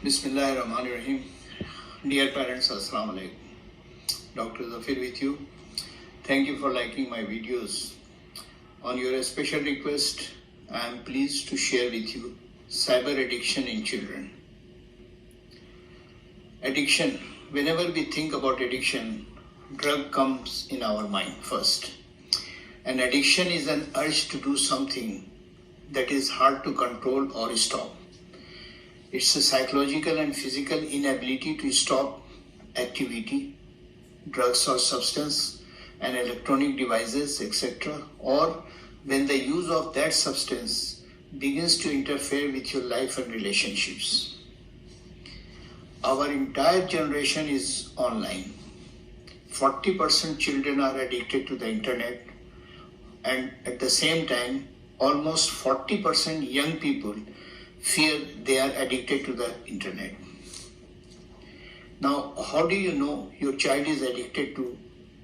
Bismillahirrahmanirrahim. Dear parents, Assalamu alaikum. Dr. Zafeer with you. Thank you for liking my videos. On your special request, I am pleased to share with you cyber addiction in children. Addiction. Whenever we think about addiction, drug comes in our mind first. And addiction is an urge to do something that is hard to control or stop. It's a psychological and physical inability to stop activity, drugs or substance, and electronic devices, etc., or when the use of that substance begins to interfere with your life and relationships. Our entire generation is online. 40% children are addicted to the internet, and at the same time, almost 40% young people fear they are addicted to the internet. Now, how do you know your child is addicted to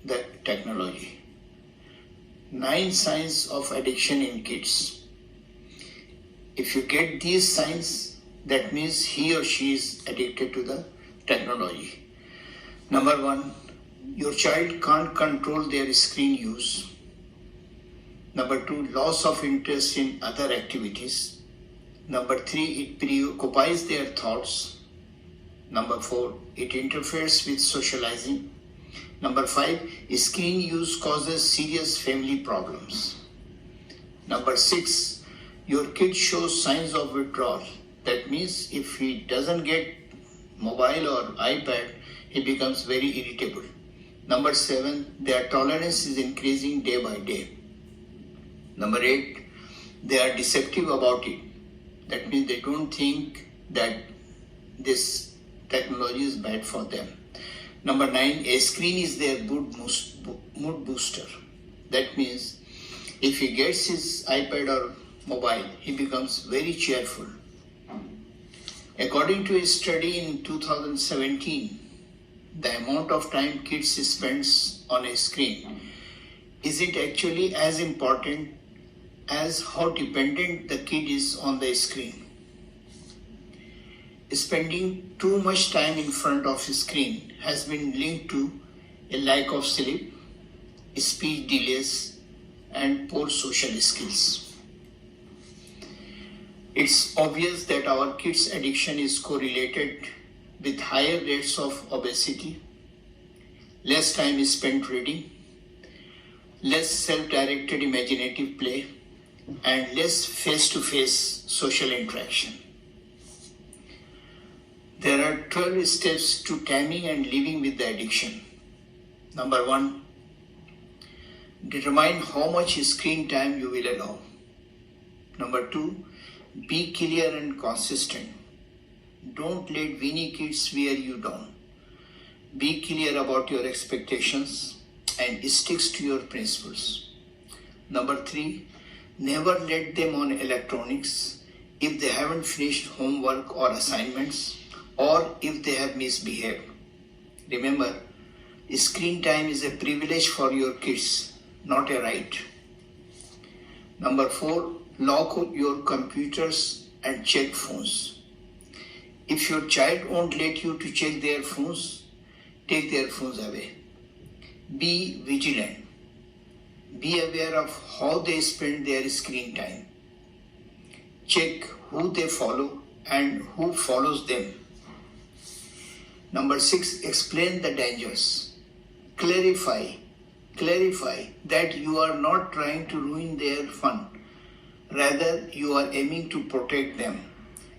the technology? 9 signs of addiction in kids. If you get these signs, that means he or she is addicted to the technology. Number 1, your child can't control their screen use. Number 2, loss of interest in other activities. Number 3, it preoccupies their thoughts. Number 4, it interferes with socializing. Number 5, screen use causes serious family problems. Number 6, your kid shows signs of withdrawal. That means if he doesn't get mobile or iPad, he becomes very irritable. Number 7, their tolerance is increasing day by day. Number 8, they are deceptive about it. That means they don't think that this technology is bad for them. Number 9, a screen is their mood booster. That means if he gets his iPad or mobile, he becomes very cheerful. According to a study in 2017, the amount of time kids spends on a screen isn't actually as important as how dependent the kid is on the screen. Spending too much time in front of a screen has been linked to a lack of sleep, speech delays, and poor social skills. It's obvious that our kids' addiction is correlated with higher rates of obesity, less time spent reading, less self-directed imaginative play, and less face-to-face social interaction. There are 12 steps to taming and living with the addiction. Number 1, determine how much screen time you will allow. Number 2, be clear and consistent. Don't let weenie kids wear you down. Be clear about your expectations and stick to your principles. Number 3, never let them on electronics if they haven't finished homework or assignments, or if they have misbehaved. Remember, screen time is a privilege for your kids, not a right. Number 4, lock your computers and check phones. If your child won't let you to check their phones, take their phones away. Be vigilant. Be aware of how they spend their screen time. Check who they follow and who follows them. Number 6, explain the dangers. Clarify that you are not trying to ruin their fun. Rather, you are aiming to protect them,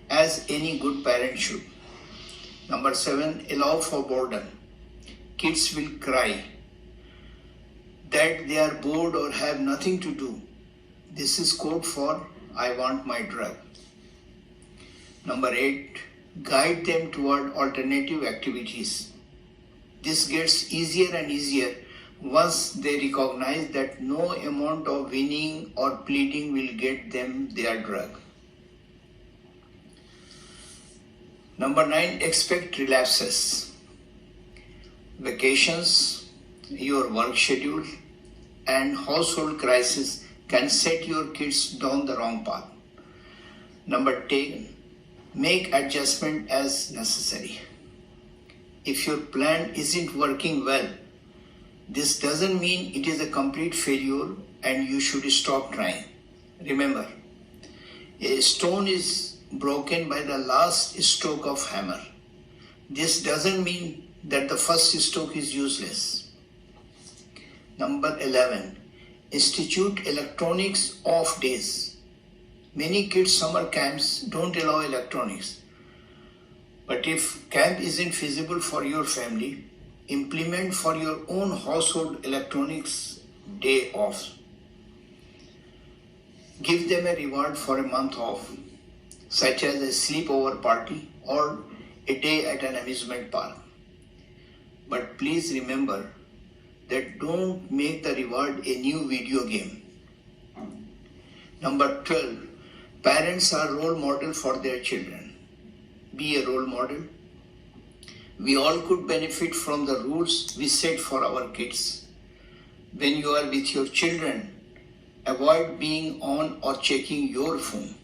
as any good parent should. Number 7, allow for boredom. Kids will cry that they are bored or have nothing to do. This is code for I want my drug. Number 8, guide them toward alternative activities. This gets easier and easier once they recognize that no amount of winning or pleading will get them their drug. Number 9, expect relapses. Vacations, your work schedule, and household crisis can set your kids down the wrong path. Number 10, Make adjustment as necessary. If your plan isn't working well, this doesn't mean it is a complete failure and you should stop trying. Remember, a stone is broken by the last stroke of hammer. This doesn't mean that the first stroke is useless. Number 11, institute electronics off days. Many kids' summer camps don't allow electronics. But if camp isn't feasible for your family, implement for your own household electronics day off. Give them a reward for a month off, such as a sleepover party or a day at an amusement park. But please remember that don't make the reward a new video game. Number 12, parents are role model for their children. Be a role model. We all could benefit from the rules we set for our kids. When you are with your children, avoid being on or checking your phone.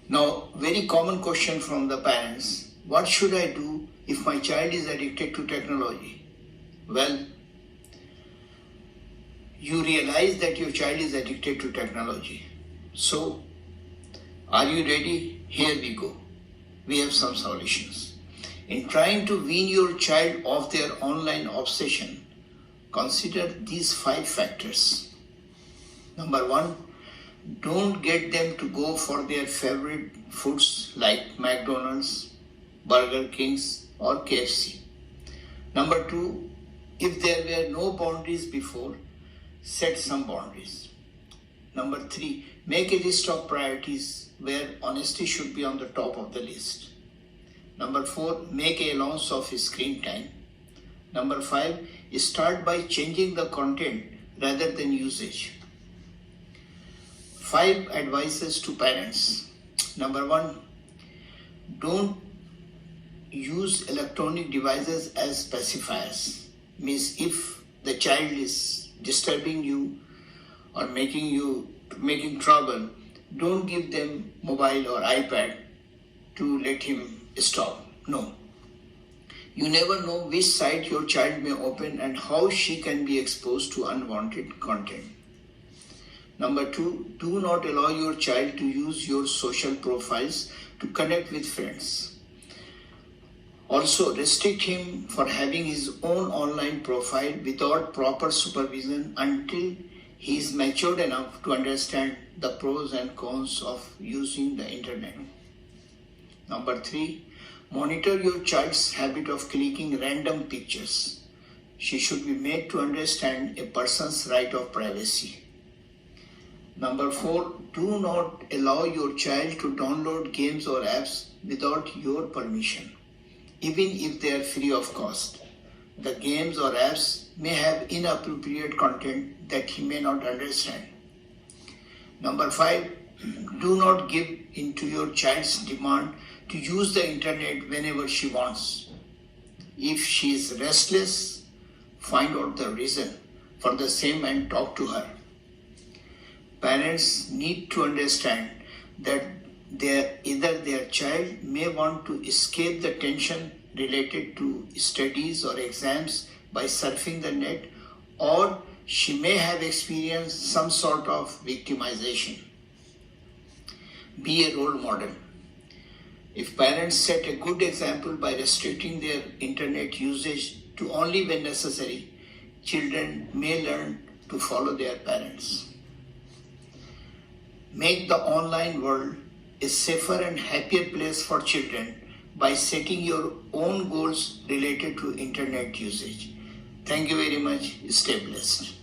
Now, very common question from the parents, what should I do if my child is addicted to technology? Well, you realize that your child is addicted to technology. So, are you ready? Here we go. We have some solutions. In trying to wean your child off their online obsession, consider these 5 factors. Number 1, don't get them to go for their favorite foods like McDonald's, Burger Kings, or KFC. Number 2, if there were no boundaries before, set some boundaries. Number 3, make a list of priorities where honesty should be on the top of the list. Number 4, make an allowance of screen time. Number 5, start by changing the content rather than usage. 5 advices to parents. Number 1, don't use electronic devices as pacifiers. Means if the child is disturbing you or making trouble, don't give them mobile or iPad to let him stop. No. You never know which site your child may open and how she can be exposed to unwanted content. Number 2, do not allow your child to use your social profiles to connect with friends. Also, restrict him for having his own online profile without proper supervision until he is matured enough to understand the pros and cons of using the internet. Number 3, monitor your child's habit of clicking random pictures. She should be made to understand a person's right of privacy. Number 4, do not allow your child to download games or apps without your permission, even if they are free of cost. The games or apps may have inappropriate content that he may not understand. Number 5, do not give in to your child's demand to use the internet whenever she wants. If she is restless, find out the reason for the same and talk to her. Parents need to understand that either their child may want to escape the tension related to studies or exams by surfing the net, or she may have experienced some sort of victimization. Be a role model. If parents set a good example by restricting their internet usage to only when necessary, children may learn to follow their parents. Make the online world a safer and happier place for children by setting your own goals related to internet usage. Thank you very much. Stay blessed.